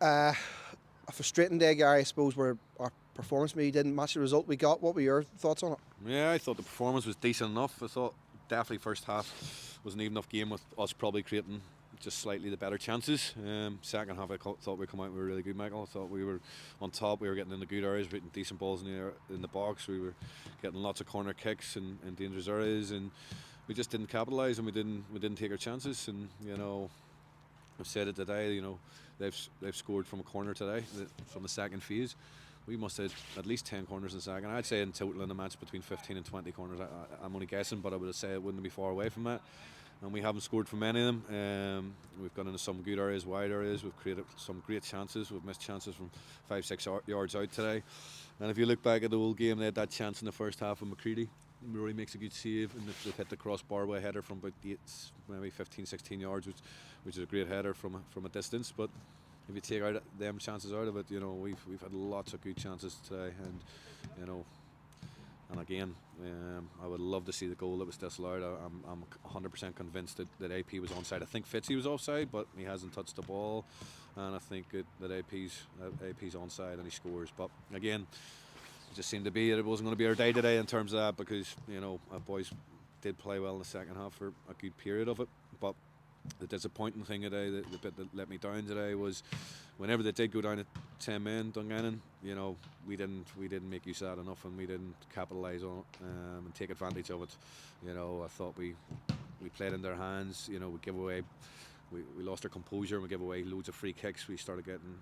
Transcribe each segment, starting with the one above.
A frustrating day, Gary. I suppose where our performance maybe didn't match the result we got. What were your thoughts on it? Yeah, I thought the performance was decent enough. I thought definitely first half was an even enough game with us probably creating just slightly the better chances. Second half, thought we'd come out. We were really good, Michael. I thought we were on top. We were getting in the good areas, getting decent balls in the box. We were getting lots of corner kicks and dangerous areas, and we just didn't capitalise, and we didn't take our chances. And I've said it today. They've scored from a corner today from the second phase. We must have at least 10 corners in the second. I'd say in total in the match between 15 and 20 corners. I'm only guessing, but I would say it wouldn't be far away from that. And we haven't scored from many of them. We've gone into some good areas, wide areas. We've created some great chances. We've missed chances from 5-6 yards out today. And if you look back at the whole game, they had that chance in the first half of McCready. Rory makes a good save, and they've hit the crossbar with a header from about maybe 15-16 yards, which is a great header from a distance. But if you take out them chances out of it, we've had lots of good chances today, and again, I would love to see the goal that was disallowed. I'm 100% convinced that AP was onside. I think Fitzy was offside, but he hasn't touched the ball, and I think that AP's onside and he scores. But again, it just seemed to be that it wasn't going to be our day today in terms of that, because our boys did play well in the second half for a good period of it, but the disappointing thing today, the bit that let me down today, was whenever they did go down to 10 men, Dungannon, we didn't make use of that enough, and we didn't capitalise on it and take advantage of it. I thought we played in their hands. We give away, we lost our composure, and we gave away loads of free kicks. We started getting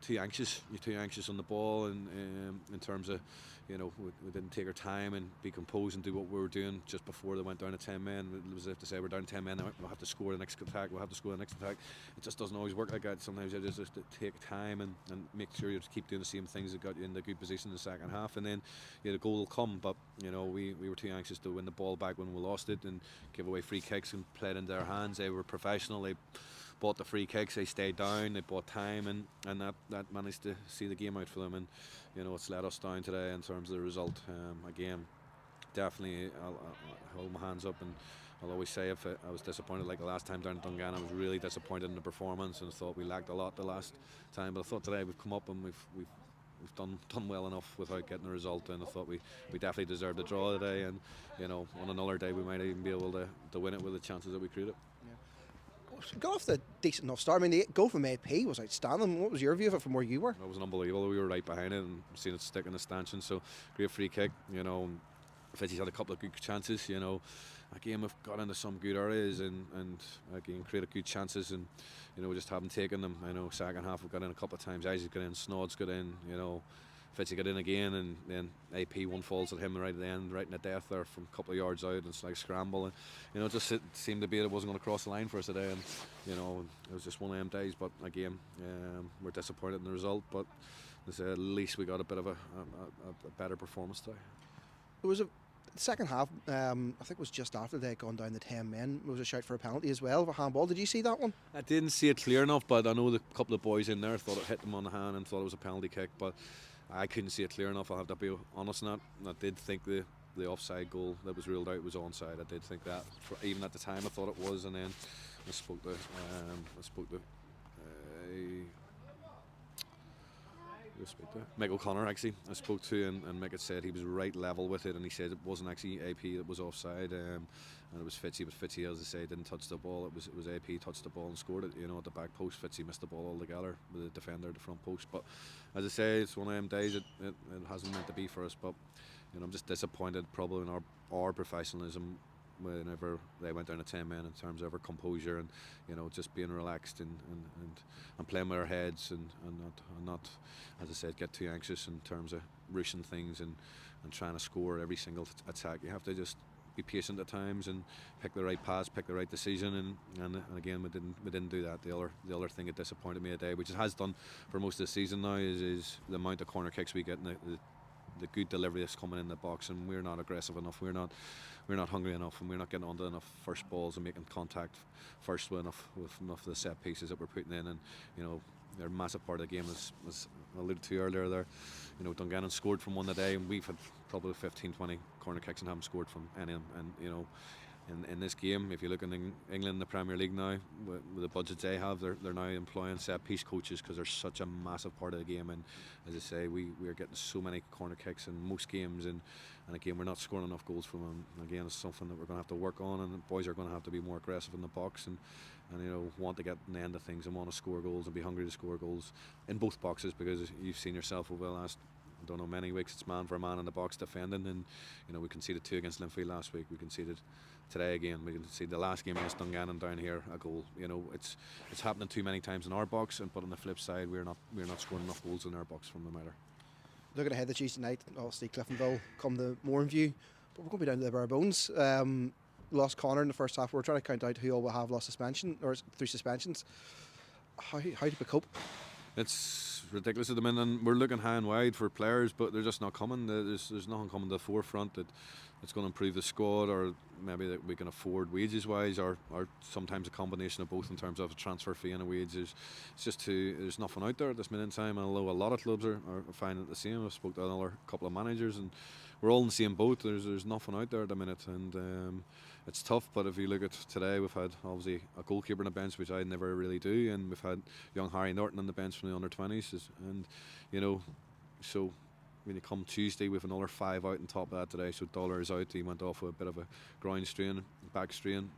too anxious on the ball, and in terms of we didn't take our time and be composed and do what we were doing just before they went down to 10 men. It was as if to say, we're down to 10 men, we'll have to score the next attack, It just doesn't always work like that. Sometimes you just have to take time and make sure you keep doing the same things that got you in the good position in the second half, and then the goal will come. But we were too anxious to win the ball back when we lost it and give away free kicks and played into their hands. They were professional. They bought the free kicks, they stayed down, they bought time, and that managed to see the game out for them. And it's let us down today in terms of the result. Again, definitely I'll hold my hands up, and I'll always say if I was disappointed like the last time down at Dungannon. I was really disappointed in the performance, and I thought we lacked a lot the last time, but I thought today we've come up and we've done well enough without getting a result, and I thought we definitely deserved a draw today, and on another day we might even be able to win it with the chances that we created. Got off the decent enough start. I mean, the goal from AP was outstanding. What was your view of it from where you were? It was unbelievable. We were right behind it and seen it stick in the stanchion. So great free kick. Fitzy's had a couple of good chances. Again, we've got into some good areas and again created good chances, and we just haven't taken them. Second half we've got in a couple of times. Isaac got in, Snod's got in. Fitzy got in again, and then AP one falls at him right at the end, right in the death there from a couple of yards out. And it's like a scramble, and it just seemed to be that it wasn't going to cross the line for us today, and it was just one of them days. But again, we're disappointed in the result, but at least we got a bit of a better performance today. There was a second half, I think it was just after they had gone down the 10 men. There was a shout for a penalty as well, for handball. Did you see that one? I didn't see it clear enough, but I know the couple of boys in there thought it hit them on the hand and thought it was a penalty kick, but I couldn't see it clear enough. I'll have to be honest on that. I did think the offside goal that was ruled out was onside. I did think that, even at the time I thought it was, and then I spoke to Mick O'Connor, actually. I spoke to, and Mick had said he was right level with it, and he said it wasn't actually AP that was offside, and it was Fitzy. But Fitzy, as I say, didn't touch the ball. It was AP touched the ball and scored it. At the back post. Fitzy missed the ball altogether with the defender at the front post. But as I say, it's one of them days. It hasn't meant to be for us. But I'm just disappointed, probably in our professionalism whenever they went down to 10 men in terms of our composure and just being relaxed and playing with our heads and not, as I said, get too anxious in terms of rushing things and trying to score every single attack. You have to just be patient at times and pick the right pass, pick the right decision, and again we didn't do that. The other thing that disappointed me today, which it has done for most of the season now, is the amount of corner kicks we get and the good delivery that's coming in the box, and we're not aggressive enough, we're not hungry enough, and we're not getting onto enough first balls and making contact first with enough of the set pieces that we're putting in. And they're a massive part of the game, as I alluded to earlier there. Dungannon scored from one today, and we've had probably 15-20 corner kicks and haven't scored from any of them, and in this game. If you look in England, the Premier League now, with the budgets they have, they're now employing set piece coaches because they're such a massive part of the game. And as I say, we are getting so many corner kicks in most games, and again, we're not scoring enough goals from them. Again, it's something that we're going to have to work on, and the boys are going to have to be more aggressive in the box and want to get an end of things and want to score goals and be hungry to score goals in both boxes, because you've seen yourself over the last, I don't know, many weeks, it's man for man in the box defending, and we conceded 2 against Linfield last week. We conceded today again. We conceded the last game against Dungannon down here a goal. It's happening too many times in our box, but on the flip side, we're not scoring enough goals in our box from the matter. Looking ahead to Tuesday night, obviously Cliftonville come to Morinview, but we're going to be down to the bare bones. Lost Connor in the first half. We're trying to count out who all will have lost suspension or through suspensions. How do we cope? It's ridiculous at the minute, and we're looking high and wide for players, but they're just not coming. There's nothing coming to the forefront that's going to improve the squad, or maybe that we can afford wages wise, or sometimes a combination of both in terms of a transfer fee and a wage. There's nothing out there at this minute in time, and although a lot of clubs are finding it the same. I've spoke to another couple of managers, and we're all in the same boat. There's nothing out there at the minute, and it's tough. But if you look at today, we've had obviously a goalkeeper on the bench, which I never really do, and we've had young Harry Norton on the bench from the under-20s, and so when you come Tuesday, we have another 5 out on top of that today. So Dollar is out. He went off with a bit of a groin strain, back strain.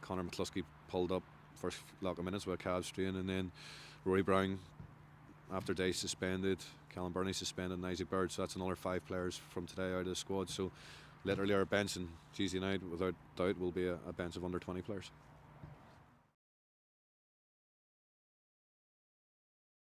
Conor McCluskey pulled up first lot of minutes with a calf strain, and then Rory Brown after day suspended, Callum Burney suspended, and Isaac Bird. So that's another 5 players from today out of the squad. So literally our bench on Tuesday night, without doubt, will be a bench of under 20 players.